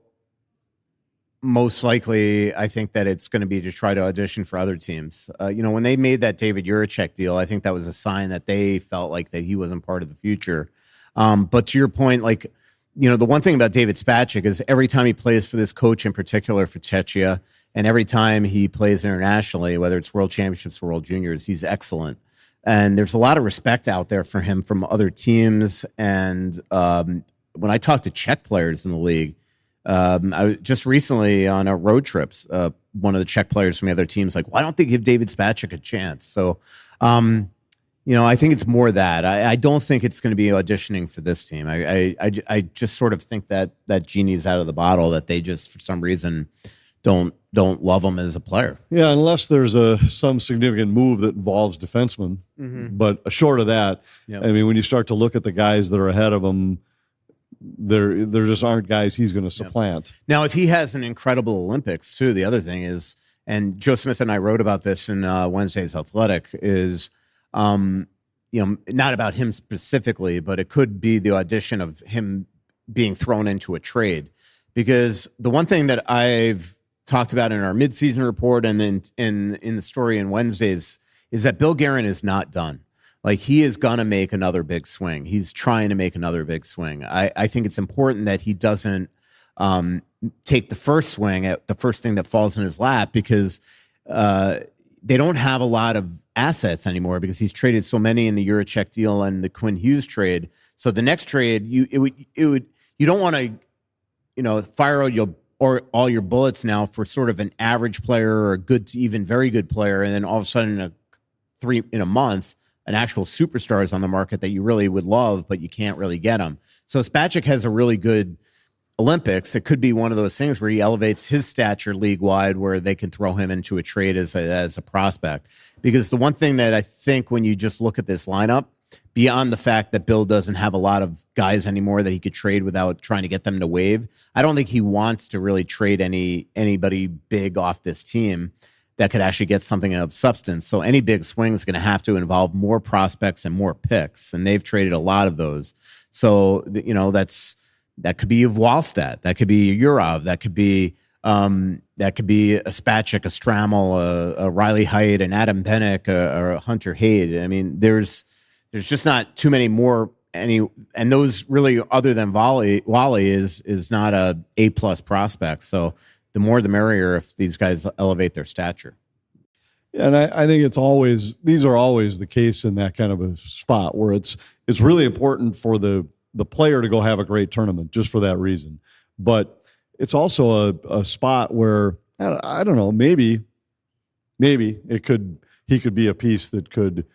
most likely, I think that it's going to be to try to audition for other teams. When they made that David Juracek deal, I think that was a sign that they felt like that he wasn't part of the future. But to your point, the one thing about David Spacek is every time he plays for this coach in particular, for Czechia, and every time he plays internationally, whether it's World Championships or World Juniors, he's excellent. And there's a lot of respect out there for him from other teams. And when I talk to Czech players in the league, I just recently on a road trips, one of the Czech players from the other teams like, why don't they give David Spacek a chance? So, I think it's more that. I don't think it's going to be auditioning for this team. I just sort of think that genie's out of the bottle, that they just for some reason don't love him as a player. Yeah, unless there's some significant move that involves defensemen. Mm-hmm. But short of that, yep. I mean, when you start to look at the guys that are ahead of him, there just aren't guys he's going to supplant. Yep. Now, if he has an incredible Olympics, too, the other thing is, and Joe Smith and I wrote about this in Wednesday's Athletic, is, not about him specifically, but it could be the audition of him being thrown into a trade. Because the one thing that I've talked about in our midseason report and then in the story in Wednesdays is that Bill Guerin is not done. Like, he is going to make another big swing. He's trying to make another big swing. I think it's important that he doesn't take the first swing at the first thing that falls in his lap, because they don't have a lot of assets anymore because he's traded so many in the Juracek deal and the Quinn Hughes trade. So the next trade, you don't want to, fire all your bullets now for sort of an average player or a good to even very good player, and then all of a sudden in a month, an actual superstar is on the market that you really would love, but you can't really get him. So Spacek has a really good Olympics. It could be one of those things where he elevates his stature league wide, where they can throw him into a trade as a prospect. Because the one thing that I think when you just look at this lineup, beyond the fact that Bill doesn't have a lot of guys anymore that he could trade without trying to get them to waive, I don't think he wants to really trade anybody big off this team that could actually get something of substance. So any big swing is going to have to involve more prospects and more picks, and they've traded a lot of those. So that could be Wallstedt, that could be Urov, that could be a Spacek, a Strammel, a Riley Heidt, an Adam Bennick, or a Hunter Hayde. I mean, there's just not too many more. And those really, other than Wally is not a plus prospect. So the more the merrier if these guys elevate their stature. Yeah, and I think these are always the case in that kind of a spot where it's really important for the player to go have a great tournament just for that reason. But it's also a spot where, I don't know, maybe he could be a piece that could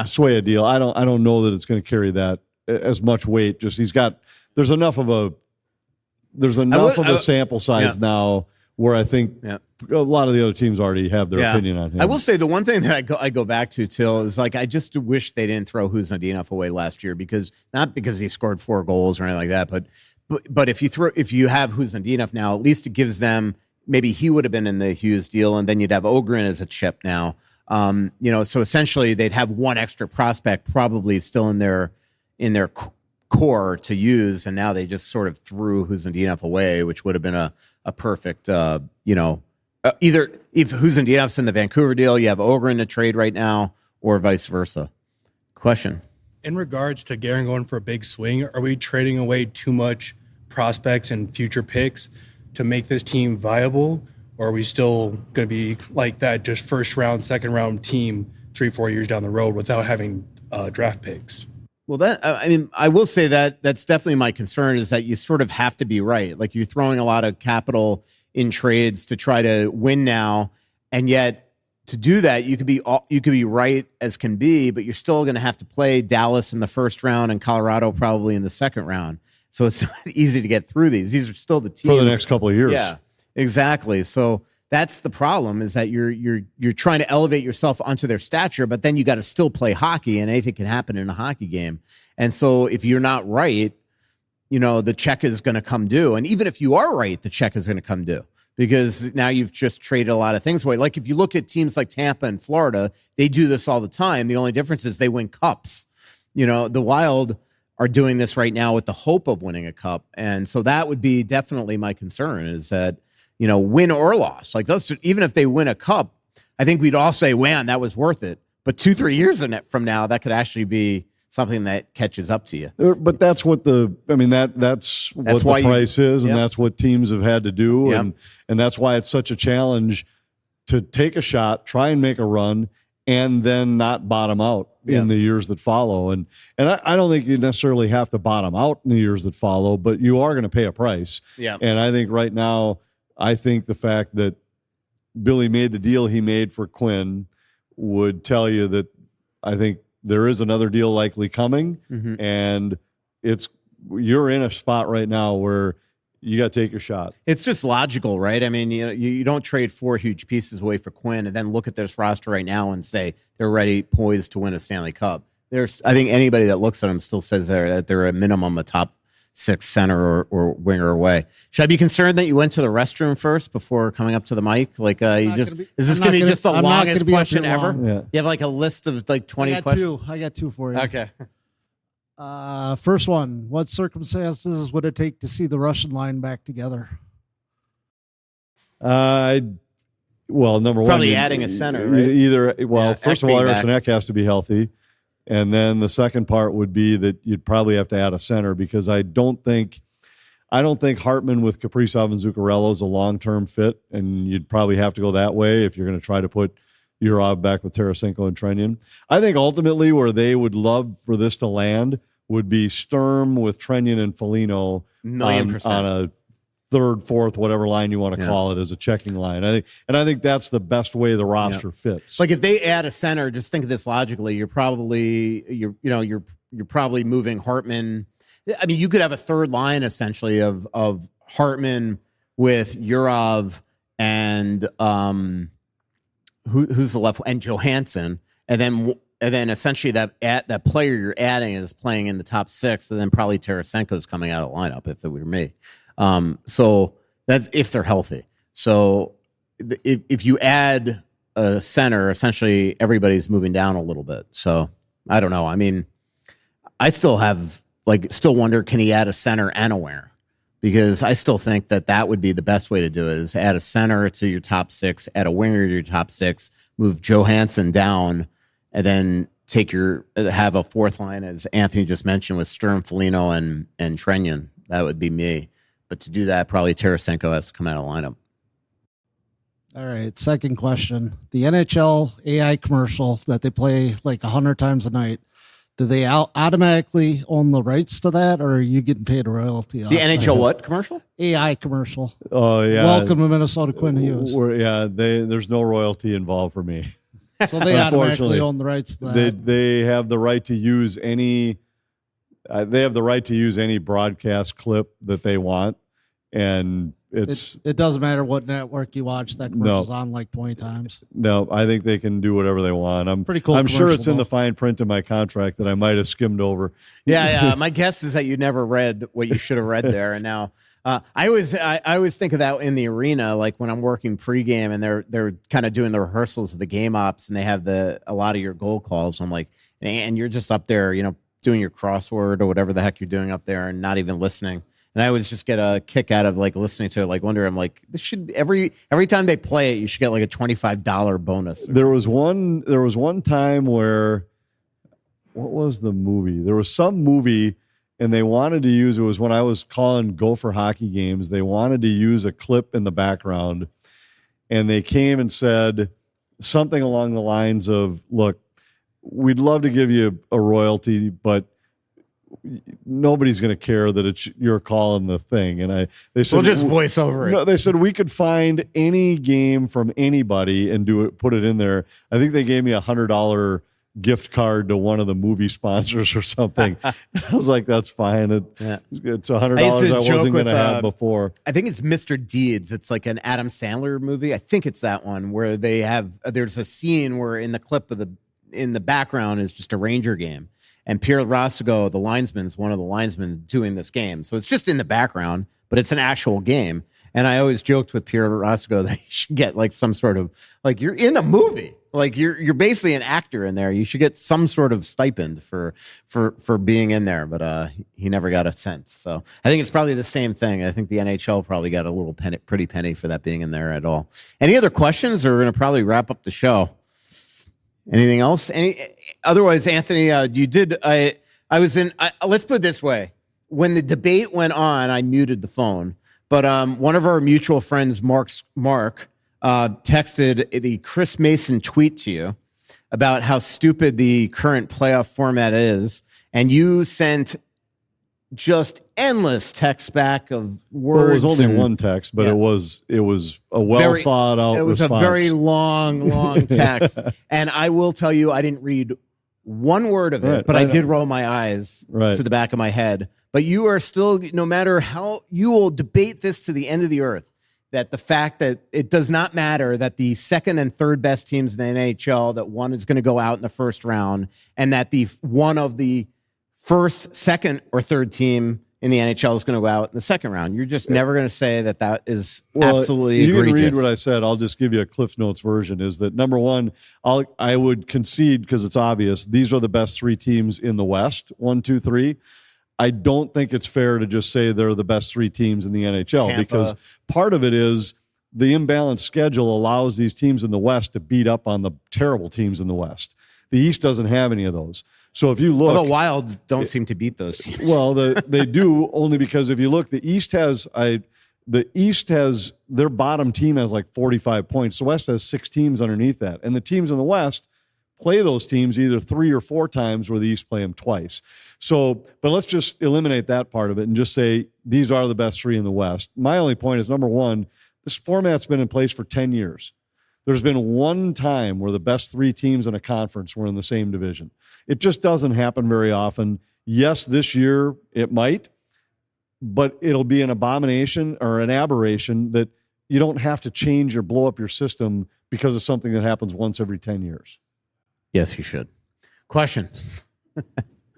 sway a deal. I don't know that it's going to carry that as much weight. Just there's enough of a sample size now where I think a lot of the other teams already have their opinion on him. I will say the one thing that I go back to, Till, is I just wish they didn't throw Huznadinov away last year, not because he scored 4 goals or anything like that, but if you have Huznadinov now, at least it gives them, maybe he would have been in the Hughes deal, and then you'd have Ogren as a chip now. So essentially they'd have one extra prospect probably still in their core to use, and now they just sort of threw Huznadinov away, which would have been a perfect, either if Huznadinov's in the Vancouver deal, you have Ogren to trade right now, or vice versa. Question. In regards to Guerin going for a big swing, are we trading away too much prospects and future picks to make this team viable? Or are we still going to be like that, just first round, second round team 3-4 years down the road without having draft picks? Well, I will say that that's definitely my concern, is that you sort of have to be right. Like, you're throwing a lot of capital in trades to try to win now, and yet to do that, you could be right as can be, but you're still going to have to play Dallas in the first round and Colorado probably in the second round. So it's not easy to get through these. These are still the teams for the next couple of years. Yeah, exactly. So that's the problem, is that you're trying to elevate yourself onto their stature, but then you got to still play hockey, and anything can happen in a hockey game. And so if you're not right, the check is going to come due. And even if you are right, the check is going to come due, because now you've just traded a lot of things away. Like, if you look at teams like Tampa and Florida, they do this all the time. The only difference is they win cups. The Wild are doing this right now with the hope of winning a cup. And so that would be definitely my concern, is that, win or loss. Like, even if they win a cup, I think we'd all say, man, that was worth it. But 2-3 years from now, that could actually be something that catches up to you. But that's what that's what the price is, and that's what teams have had to do. Yep. And that's why it's such a challenge to take a shot, try and make a run, and then not bottom out in the years that follow. And I don't think you necessarily have to bottom out in the years that follow, but you are going to pay a price. Yeah. And I think right now, the fact that Billy made the deal he made for Quinn would tell you that I think there is another deal likely coming, and you're in a spot right now where you got to take your shot. It's just logical, right? I mean, you don't trade 4 huge pieces away for Quinn and then look at this roster right now and say they're ready, poised to win a Stanley Cup. I think anybody that looks at them still says that they're a minimum a top 6 center or winger away. Should I be concerned that you went to the restroom first before coming up to the mic? Like, is this going to be just the longest question ever? Yeah. You have like a list of like 20 questions? I got 2 for you. Okay. First one, what circumstances would it take to see the Russian line back together? Number one, probably adding a center, right? First of all, Eriksson Ek has to be healthy. And then the second part would be that you'd probably have to add a center, because I don't think I don't think Hartman with Kaprizov and Zuccarello is a long-term fit, and you'd probably have to go that way if you're going to try to put Urov back with Tarasenko and Trenyan. I think ultimately where they would love for this to land would be Sturm with Trenyan and Foligno on a third, fourth, whatever line you want to call it as a checking line. I think that's the best way the roster fits. Like if they add a center, just think of this logically. You're probably moving Hartman. I mean, you could have a third line essentially of Hartman with Urov and who's the left, and Johansson, and then essentially that player you're adding is playing in the top six, and then probably Tarasenko's coming out of the lineup if it were me. So that's if they're healthy. So if you add a center, essentially everybody's moving down a little bit. So I don't know. I mean, I still wonder, can he add a center and a winger? Because I still think that would be the best way to do it, is add a center to your top six, add a winger to your top six, move Johansson down, and then have a fourth line, as Anthony just mentioned, with Sturm, Foligno, and Trenyan. That would be me. But to do that, probably Tarasenko has to come out of the lineup. All right, second question. The NHL AI commercial that they play like 100 times a night, do they automatically own the rights to that, or are you getting paid a royalty? The NHL what commercial? AI commercial. Oh, yeah. Welcome to Minnesota, Quinn Hughes. There's no royalty involved for me. So they automatically own the rights to that. They have the right to use any. They have the right to use any broadcast clip that they want, and it doesn't matter what network you watch. That commercial's on like 20 times. No, I think they can do whatever they want. Pretty cool. I'm sure it's in the fine print of my contract that I might have skimmed over. Yeah. My guess is that you never read what you should have read there, and now. I always think of that in the arena, like when I'm working pregame and they're kind of doing the rehearsals of the game ops, and they have a lot of your goal calls. I'm like, and you're just up there, doing your crossword or whatever the heck you're doing up there, and not even listening. And I always just get a kick out of like listening to it, like wonder. I'm like, this should every time they play it, you should get like a $25 bonus. There was one time where, what was the movie? There was some movie. And they wanted to use, it was when I was calling Gopher hockey games, they wanted to use a clip in the background. And they came and said something along the lines of, look, we'd love to give you a royalty, but nobody's going to care that you're calling the thing. And they said, we'll just voice over it. No, they said we could find any game from anybody and put it in there. I think they gave me $100 gift card to one of the movie sponsors or something. I was like, that's fine. It's $100 I wasn't going to have before. I think it's Mr. Deeds. It's like an Adam Sandler movie. I think it's that one where there's a scene where in the clip in the background is just a Ranger game. And Pierre Roscoe, the linesman, is one of the linesmen doing this game. So it's just in the background, but it's an actual game. And I always joked with Pierre Roscoe that he should get like some sort of, like, you're in a movie. Like you're basically an actor in there. You should get some sort of stipend for being in there, but he never got a cent. So I think it's probably the same thing. I think the NHL probably got a little pretty penny for that being in there at all. Any other questions, or we're gonna probably wrap up the show? Anything else? Otherwise, Anthony, you did. Let's put it this way: when the debate went on, I muted the phone, but one of our mutual friends, Mark. Texted the Chris Mason tweet to you about how stupid the current playoff format is, and you sent just endless texts back of words. Well, it was only one text, but it was a well thought out. It was response. A very long text, and I will tell you, I didn't read one word of it, but I did roll my eyes to the back of my head. But you are still, no matter how you will debate this to the end of the earth, that the fact that it does not matter that the second and third best teams in the NHL, that one is going to go out in the first round, and that one of the first, second, or third team in the NHL is going to go out in the second round. You're just never going to say that is absolutely egregious. You can read what I said. I'll just give you a Cliff Notes version. Is that number one? I would concede, because it's obvious, these are the best three teams in the West. 1, 2, 3. I don't think it's fair to just say they're the best three teams in the NHL, because part of it is the imbalanced schedule allows these teams in the West to beat up on the terrible teams in the West. The East doesn't have any of those. So if you look, the Wild don't seem to beat those teams. Well, they do, only because if you look, the East has their bottom team has like 45 points. The West has 6 teams underneath that, and the teams in the West play those teams either 3 or 4 times, where the East play them twice. So, but let's just eliminate that part of it and just say these are the best 3 in the West. My only point is, number one, this format's been in place for 10 years. There's been one time where the best 3 teams in a conference were in the same division. It just doesn't happen very often. Yes, this year it might, but it'll be an abomination or an aberration that you don't have to change or blow up your system because of something that happens once every 10 years. Yes, you should. Question.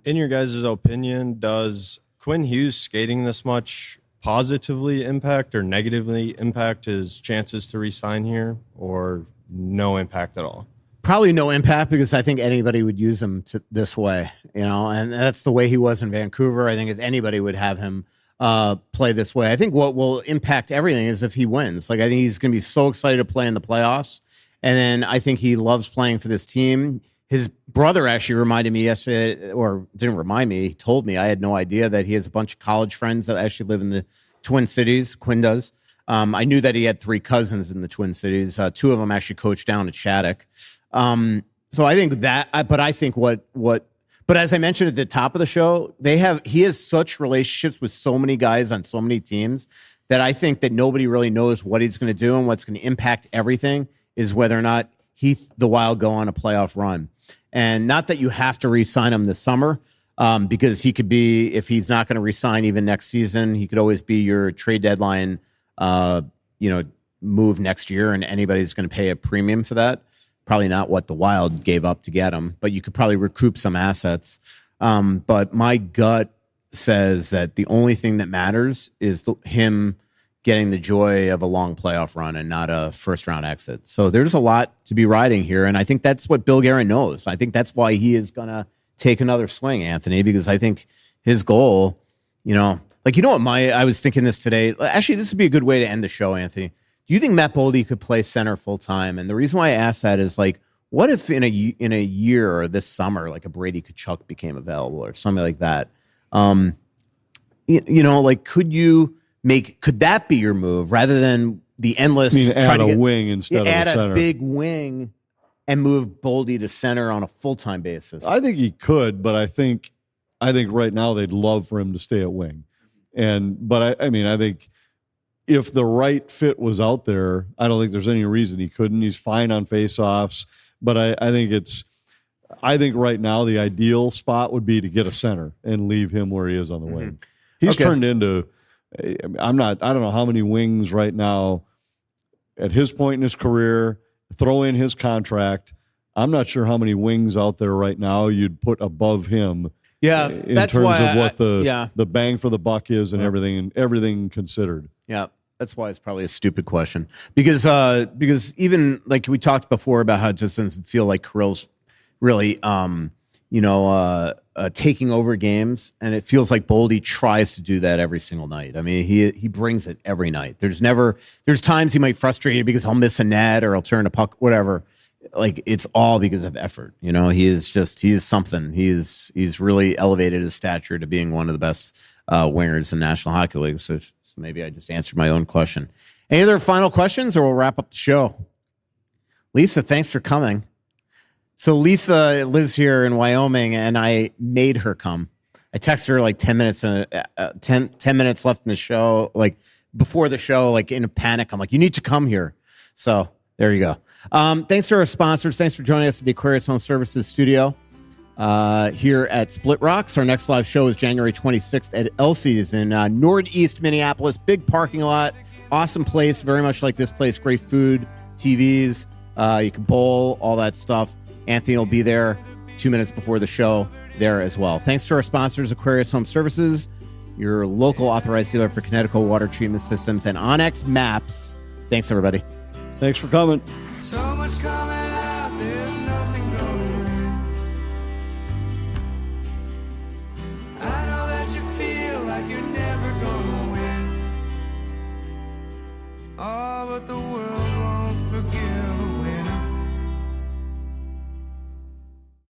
In your guys' opinion, does Quinn Hughes skating this much positively impact or negatively impact his chances to re-sign here, or no impact at all? Probably no impact, because I think anybody would use him this way, and that's the way he was in Vancouver. I think if anybody would have him play this way. I think what will impact everything is if he wins. Like, I think he's going to be so excited to play in the playoffs. And then I think he loves playing for this team. His brother actually reminded me yesterday, or didn't remind me, he told me, I had no idea, that he has a bunch of college friends that actually live in the Twin Cities. Quinn does. I knew that he had 3 cousins in the Twin Cities. 2 of them actually coached down at Shattuck. So I think that, but I think but as I mentioned at the top of the show, he has such relationships with so many guys on so many teams that I think that nobody really knows what he's going to do, and what's going to impact everything is whether or not the Wild go on a playoff run. And not that you have to re-sign him this summer, because he could be, if he's not going to re-sign even next season, he could always be your trade deadline, move next year, and anybody's going to pay a premium for that. Probably not what the Wild gave up to get him, but you could probably recoup some assets. But my gut says that the only thing that matters is him getting the joy of a long playoff run and not a first-round exit. So there's a lot to be riding here, and I think that's what Bill Guerin knows. I think that's why he is going to take another swing, Anthony, because I think his goal, I was thinking this today. Actually, this would be a good way to end the show, Anthony. Do you think Matt Boldy could play center full-time? And the reason why I ask that is, what if in a year or this summer, like a Brady Tkachuk became available or something like that? Could that be your move rather than the endless add a wing instead of a center? Add a big wing and move Boldy to center on a full-time basis. I think he could, but I think right now they'd love for him to stay at wing. But I think if the right fit was out there, I don't think there's any reason he couldn't. He's fine on faceoffs, but I think right now the ideal spot would be to get a center and leave him where he is on the wing. He's turned into, I don't know how many wings right now at his point in his career, throw in his contract. I'm not sure how many wings out there right now you'd put above him. Yeah, in that's terms why of what the bang for the buck is and everything considered. Yeah, that's why it's probably a stupid question, because even like we talked before about how it just doesn't feel like Kirill's really taking over games, and it feels like Boldy tries to do that every single night. I mean, he brings it every night. There's times he might frustrate you because he'll miss a net or he'll turn a puck, whatever. Like, it's all because of effort. He is something. He's really elevated his stature to being one of the best wingers in the National Hockey League. So maybe I just answered my own question. Any other final questions, or we'll wrap up the show? Lisa, thanks for coming. So Lisa lives here in Wyoming, and I made her come. I texted her like 10 minutes and 10 minutes left in the show, like before the show, like in a panic. I'm like, you need to come here. So there you go. Thanks to our sponsors. Thanks for joining us at the Aquarius Home Services studio here at Splitrocks. Our next live show is January 26th at Elsie's in Northeast Minneapolis. Big parking lot. Awesome place. Very much like this place. Great food, TVs. You can bowl, all that stuff. Anthony will be there 2 minutes before the show there as well. Thanks to our sponsors, Aquarius Home Services, your local authorized dealer for Connecticut water treatment systems, and Onyx Maps. Thanks, everybody. Thanks for coming. So much coming out, there's nothing going in. I know that you feel like you're never gonna win. Oh, but what the world